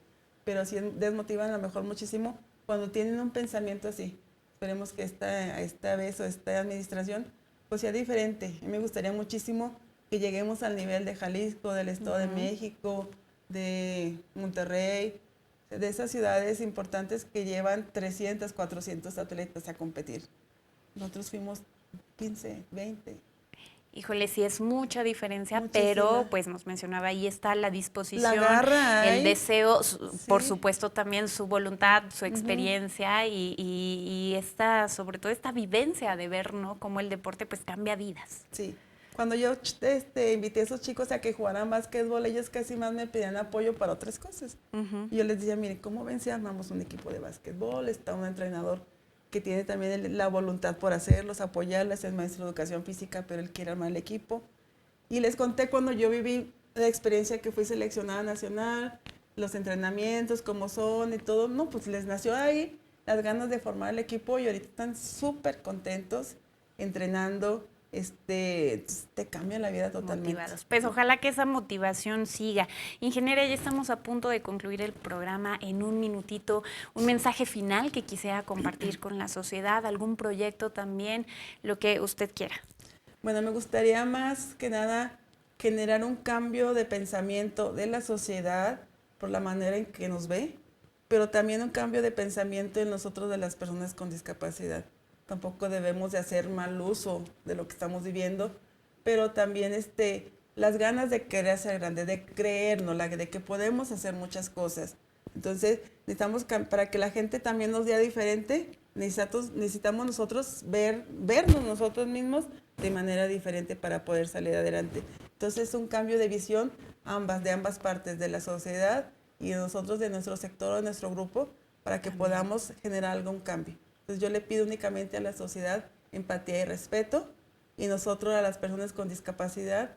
Pero sí desmotivan a lo mejor muchísimo cuando tienen un pensamiento así. Esperemos que esta vez o esta administración pues sea diferente. A mí me gustaría muchísimo que lleguemos al nivel de Jalisco, del Estado de México, de Monterrey, de esas ciudades importantes que llevan 300, 400 atletas a competir. Nosotros fuimos 15, 20. Híjole, sí es mucha diferencia, Muchísima. Pero pues nos mencionaba, ahí está la disposición, la garra, el deseo, sí. Por supuesto también su voluntad, su experiencia y esta, sobre todo esta vivencia de ver, ¿no?, cómo el deporte pues cambia vidas. Sí. Cuando yo invité a esos chicos a que jugaran básquetbol, ellos casi más me pedían apoyo para otras cosas. Y yo les decía, miren, ¿cómo ven si armamos un equipo de básquetbol? Está un entrenador que tiene también la voluntad por hacerlos, apoyarles, es maestro de educación física, pero él quiere armar el equipo. Y les conté cuando yo viví la experiencia que fui seleccionada nacional, los entrenamientos, cómo son y todo. No, pues les nació ahí las ganas de formar el equipo y ahorita están súper contentos entrenando. Te cambia la vida totalmente. Motivados. Pues ojalá que esa motivación siga. Ingeniera, ya estamos a punto de concluir el programa. En un minutito, un mensaje final que quisiera compartir con la sociedad, algún proyecto también, lo que usted quiera. Bueno, me gustaría más que nada generar un cambio de pensamiento de la sociedad por la manera en que nos ve, pero también un cambio de pensamiento en nosotros de las personas con discapacidad. Tampoco debemos de hacer mal uso de lo que estamos viviendo, pero también las ganas de querer ser grandes, de creernos, de que podemos hacer muchas cosas. Entonces, necesitamos, para que la gente también nos vea diferente, necesitamos nosotros vernos nosotros mismos de manera diferente para poder salir adelante. Entonces, es un cambio de visión de ambas partes de la sociedad y de nosotros, de nuestro sector o de nuestro grupo, para que podamos generar algún cambio. Entonces yo le pido únicamente a la sociedad empatía y respeto y nosotros a las personas con discapacidad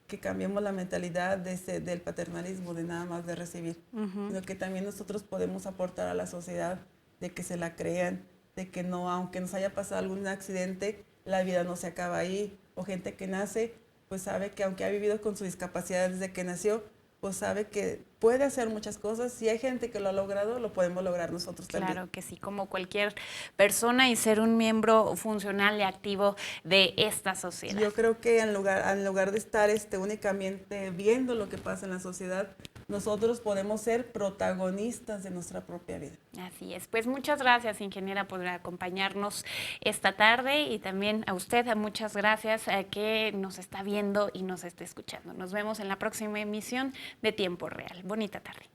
que cambiemos la mentalidad del paternalismo, de nada más de recibir, sino que también nosotros podemos aportar a la sociedad de que se la crean, de que no, aunque nos haya pasado algún accidente, la vida no se acaba ahí, o gente que nace, pues sabe que aunque ha vivido con su discapacidad desde que nació, pues sabe que puede hacer muchas cosas. Si hay gente que lo ha logrado, lo podemos lograr nosotros también. Claro que sí, como cualquier persona y ser un miembro funcional y activo de esta sociedad. Yo creo que en lugar de estar únicamente viendo lo que pasa en la sociedad, nosotros podemos ser protagonistas de nuestra propia vida. Así es. Pues muchas gracias, ingeniera, por acompañarnos esta tarde y también a usted, muchas gracias a que nos está viendo y nos está escuchando. Nos vemos en la próxima emisión de Tiempo Real. Bonita tarde.